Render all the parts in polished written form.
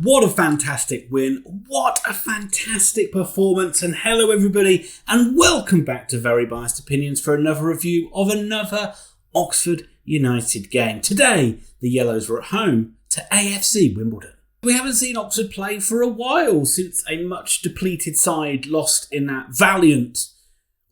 What a fantastic win. What a fantastic performance. And hello everybody and welcome back to Very Biased Opinions for another review of another Oxford United game. Today, the Yellows were at home to AFC Wimbledon. We haven't seen Oxford play for a while since a much depleted side lost in that valiant,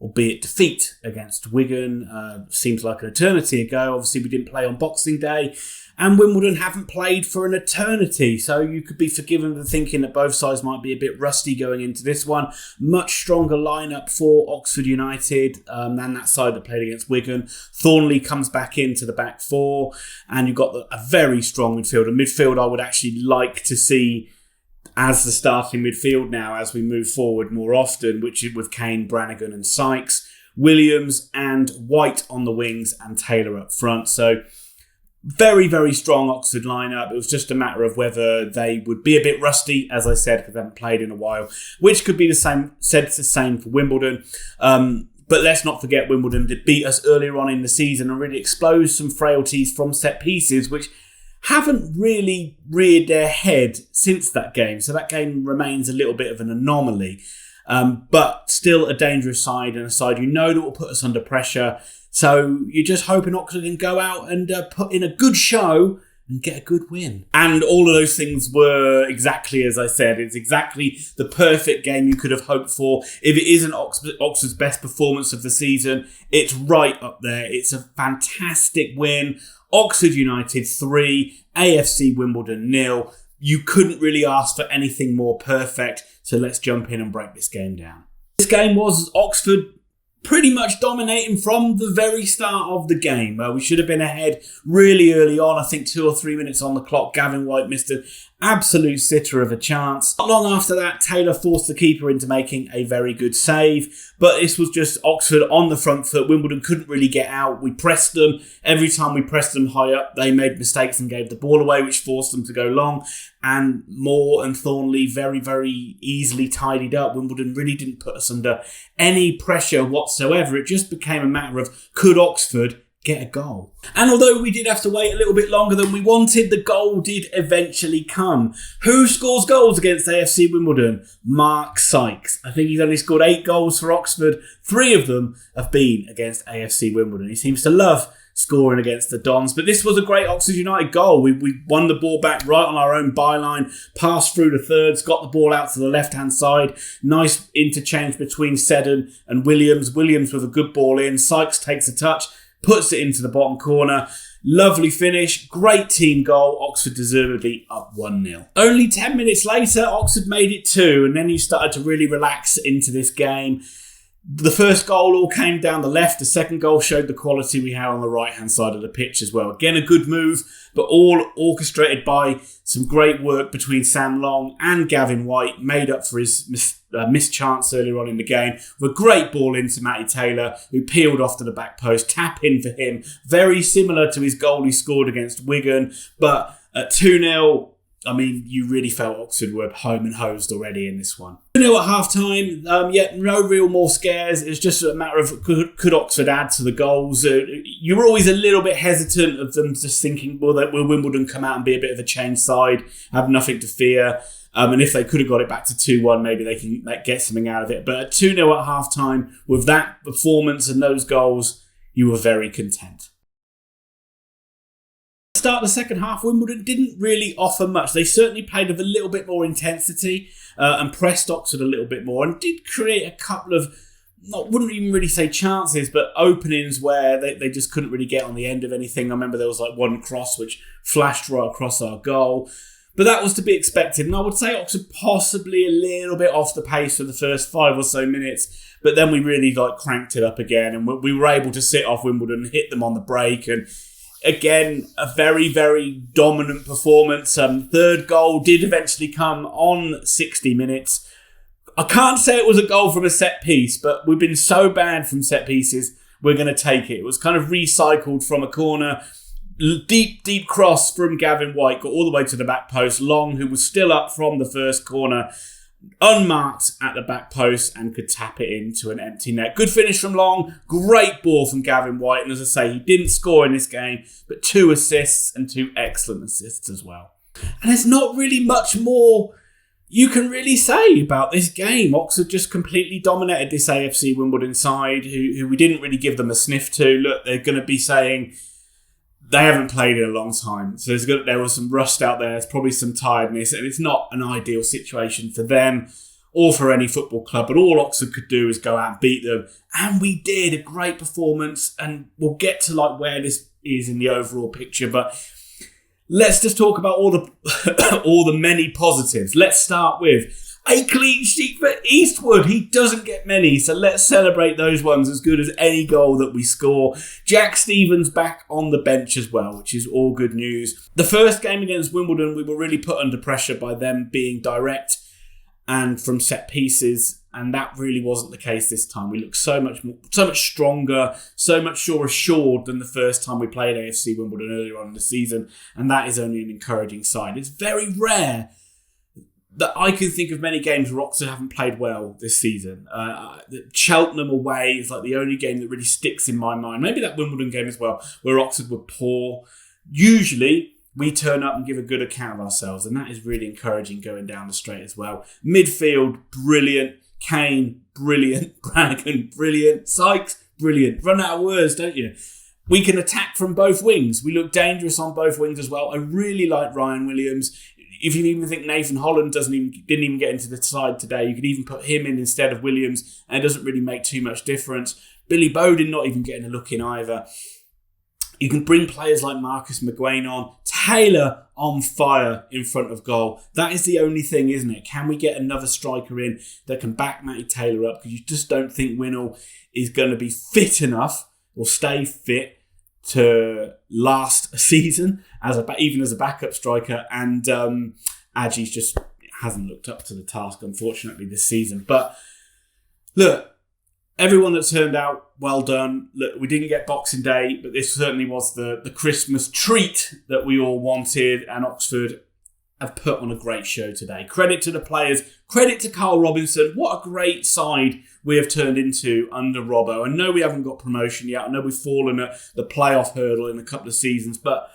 albeit defeat, against Wigan. Seems like an eternity ago. Obviously, we didn't play on Boxing Day. And Wimbledon haven't played for an eternity, so you could be forgiven for thinking that both sides might be a bit rusty going into this one. Much stronger lineup for Oxford United than that side that played against Wigan. Thornley comes back into the back four, and you've got a very strong midfield. A midfield I would actually like to see as the starting midfield now as we move forward more often, which is with Kane, Brannigan and Sykes, Williams and White on the wings and Taylor up front. So very, very strong Oxford lineup. It was just a matter of whether they would be a bit rusty, as I said, because they haven't played in a while, which could be the same for Wimbledon. But let's not forget Wimbledon did beat us earlier on in the season and really exposed some frailties from set pieces, which haven't really reared their head since that game. So that game remains a little bit of an anomaly. But still a dangerous side and a side you know that will put us under pressure. So you're just hoping Oxford can go out and put in a good show and get a good win. And all of those things were exactly as I said. It's exactly the perfect game you could have hoped for. If it isn't Oxford's best performance of the season, it's right up there. It's a fantastic win. Oxford United 3, AFC Wimbledon 0. You couldn't really ask for anything more perfect. So let's jump in and break this game down. This game was Oxford pretty much dominating from the very start of the game. We should have been ahead really early on. I think 2 or 3 minutes on the clock. Gavin White missed an absolute sitter of a chance. Not long after that, Taylor forced the keeper into making a very good save. But this was just Oxford on the front foot. Wimbledon couldn't really get out. We pressed them. Every time we pressed them high up, they made mistakes and gave the ball away, which forced them to go long. And Moore and Thornley very, very easily tidied up. Wimbledon really didn't put us under any pressure whatsoever. It just became a matter of, could Oxford get a goal? And although we did have to wait a little bit longer than we wanted, the goal did eventually come. Who scores goals against AFC Wimbledon? Mark Sykes. I think he's only scored 8 goals for Oxford. 3 of them have been against AFC Wimbledon. He seems to love scoring against the Dons. But this was a great Oxford United goal. We won the ball back right on our own byline, passed through the thirds, got the ball out to the left-hand side. Nice interchange between Seddon and Williams. Williams with a good ball in. Sykes takes a touch, puts it into the bottom corner. Lovely finish. Great team goal. Oxford deservedly up 1-0. Only 10 minutes later, Oxford made it 2, and then you started to really relax into this game. The first goal all came down the left. The second goal showed the quality we had on the right-hand side of the pitch as well. Again, a good move, but all orchestrated by some great work between Sam Long and Gavin White, made up for his missed chance earlier on in the game. With a great ball into Matty Taylor, who peeled off to the back post. Tap in for him. Very similar to his goal he scored against Wigan, but at 2-0, I mean, you really felt Oxford were home and hosed already in this one. 2-0 at half-time, yet no real more scares. It's just a matter of could Oxford add to the goals? You were always a little bit hesitant of them just thinking, will Wimbledon come out and be a bit of a changed side, have nothing to fear? And if they could have got it back to 2-1, maybe they can get something out of it. But at 2-0 at half-time, with that performance and those goals, you were very content. Start the second half, Wimbledon didn't really offer much. They certainly played with a little bit more intensity and pressed Oxford a little bit more and did create a couple of, wouldn't even really say chances, but openings where they just couldn't really get on the end of anything. I remember there was like one cross which flashed right across our goal. But that was to be expected. And I would say Oxford possibly a little bit off the pace for the first 5 or so minutes. But then we really cranked it up again. And we were able to sit off Wimbledon and hit them on the break. And again, a very, very dominant performance. Third goal did eventually come on 60 minutes. I can't say it was a goal from a set piece, but we've been so bad from set pieces, we're going to take it. It was kind of recycled from a corner. Deep cross from Gavin White, got all the way to the back post. Long, who was still up from the first corner, unmarked at the back post and could tap it into an empty net. Good finish from Long. Great ball from Gavin White. And as I say, he didn't score in this game, but 2 assists and 2 excellent assists as well. And there's not really much more you can really say about this game. Oxford just completely dominated this AFC Wimbledon side, who we didn't really give them a sniff to. Look, they're going to be saying they haven't played in a long time. So there was some rust out there. There's probably some tiredness. And it's not an ideal situation for them or for any football club. But all Oxford could do is go out and beat them. And we did. A great performance. And we'll get to where this is in the overall picture. But let's just talk about all the many positives. Let's start with a clean sheet for Eastwood. He doesn't get many, so let's celebrate those ones as good as any goal that we score. Jack Stevens back on the bench as well, which is all good news. The first game against Wimbledon, we were really put under pressure by them being direct and from set pieces, and that really wasn't the case this time. We looked so much stronger, so much more assured than the first time we played AFC Wimbledon earlier on in the season, and that is only an encouraging sign. It's very rare that I can think of many games where Oxford haven't played well this season. Cheltenham away is the only game that really sticks in my mind. Maybe that Wimbledon game as well, where Oxford were poor. Usually, we turn up and give a good account of ourselves, and that is really encouraging going down the straight as well. Midfield, brilliant. Kane, brilliant. Brannigan, brilliant. Sykes, brilliant. Run out of words, don't you? We can attack from both wings. We look dangerous on both wings as well. I really like Ryan Williams. If you even think Nathan Holland didn't even get into the side today, you could even put him in instead of Williams, and it doesn't really make too much difference. Billy Bowden not even getting a look in either. You can bring players like Marcus McGuane on. Taylor on fire in front of goal. That is the only thing, isn't it? Can we get another striker in that can back Matty Taylor up? Because you just don't think Winnall is going to be fit enough or stay fit to last a season even as a backup striker. And Adji's just hasn't looked up to the task, unfortunately, this season. But look, everyone that turned out, well done. Look, we didn't get Boxing Day, but this certainly was the Christmas treat that we all wanted, and Oxford have put on a great show today. Credit to the players. Credit to Karl Robinson. What a great side we have turned into under Robbo. I know we haven't got promotion yet. I know we've fallen at the playoff hurdle in a couple of seasons, but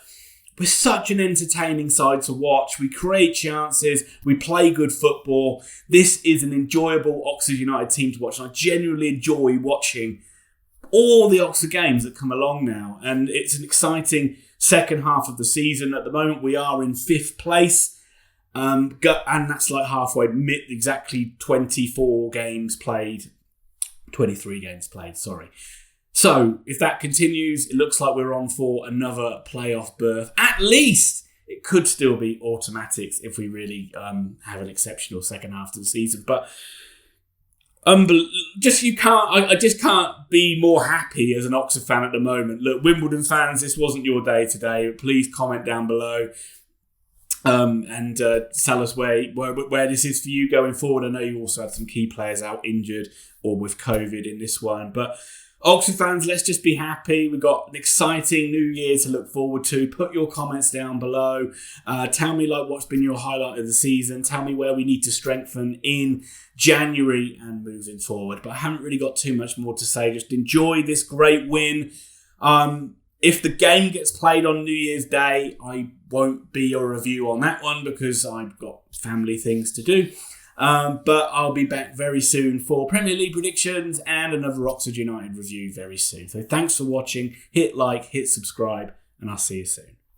we're such an entertaining side to watch. We create chances. We play good football. This is an enjoyable Oxford United team to watch. And I genuinely enjoy watching all the Oxford games that come along now. And it's an exciting second half of the season. At the moment, we are in 5th place. And that's halfway, exactly 23 games played, sorry. So, if that continues, it looks like we're on for another playoff berth. At least it could still be automatics if we really have an exceptional second half of the season. But I just can't be more happy as an Oxford fan at the moment. Look, Wimbledon fans, this wasn't your day today. Please comment down below and tell us where this is for you going forward. I know you also had some key players out injured or with COVID in this one, but Oxford fans, let's just be happy. We've got an exciting new year to look forward to. Put your comments down below. Tell me what's been your highlight of the season. Tell me where we need to strengthen in January and moving forward. But I haven't really got too much more to say. Just enjoy this great win. If the game gets played on New Year's Day, I won't be a review on that one because I've got family things to do. But I'll be back very soon for Premier League predictions and another Oxford United review very soon. So thanks for watching. Hit like, hit subscribe, and I'll see you soon.